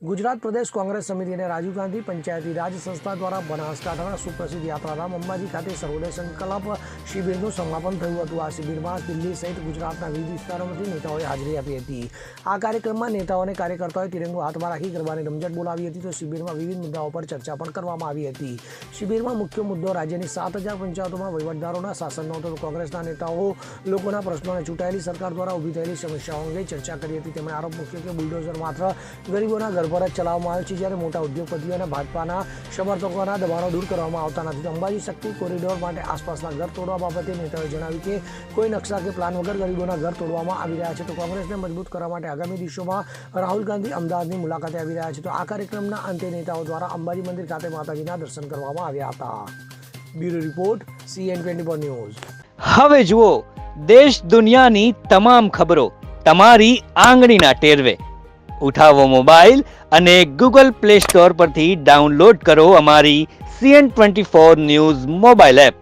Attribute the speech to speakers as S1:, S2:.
S1: ગુજરાત પ્રદેશ કોંગ્રેસ સમિતિ અને રાજીવ ગાંધી પંચાયતી રાજ સંસ્થા દ્વારા બનાસકાંઠાના સુપ્રસિદ્ધ યાત્રાધામ અંબાજી ખાતે સર્વોદય સંકલ્પ શિબિરનું સમાપન થયું હતું। આ શિબિરમાં દિલ્હી સહિત ગુજરાતના વિવિધ વિસ્તારોમાંથી નેતાઓએ હાજરી આપી હતી। આ કાર્યક્રમમાં નેતાઓ અને કાર્યકર્તાઓએ તિરંગો હાથમાં રાખી ગરબાની રમઝટ બોલાવી હતી, તો શિબિરમાં વિવિધ મુદ્દાઓ પર ચર્ચા પણ કરવામાં આવી હતી। શિબિરમાં મુખ્ય મુદ્દો રાજ્યની 7,000 પંચાયતોમાં વહીવટદારોના શાસનનો હતો। કોંગ્રેસના નેતાઓ લોકોના પ્રશ્નો અને ચૂંટાયેલી સરકાર દ્વારા ઊભી થયેલી સમસ્યાઓ અંગે ચર્ચા કરી હતી। તેમણે આરોપ મૂક્યો કે બુલડોઝર માત્ર ગરીબોના ઘર પર જ ચલાવવામાં આવે છે, જ્યારે મોટા ઉદ્યોગપતિઓ અને ભાજપાના સમર્થકોના દબાણો દૂર કરવામાં આવતા નથી। તો અંબાજી શક્તિ કોરિડોર માટે આસપાસના ઘર તોડવા બાબતે નેતાઓએ જણાવ્યું કે કોઈ નકશા કે પ્લાન વગર ગરીબોના ઘર તોડવામાં આવી રહ્યા છે। તો કોંગ્રેસને મજબૂત કરવા માટે આગામી દિવસોમાં રાહુલ ગાંધી અમદાવાદની મુલાકાતે આવી રહ્યા છે। તો આ કાર્યક્રમના અંતે નેતાઓ દ્વારા અંબાજી મંદિર ખાતે માતાજીના દર્શન કરવામાં આવ્યા હતા। Bureau report CN24 news.
S2: હવે જુઓ દેશ દુનિયાની તમામ ખબરો તમારી આંગળીના ટેરવે। ઉઠાવો મોબાઈલ અને ગૂગલ પ્લે સ્ટોર પરથી ડાઉનલોડ કરો અમારી CN24 ન્યૂઝ મોબાઈલ એપ।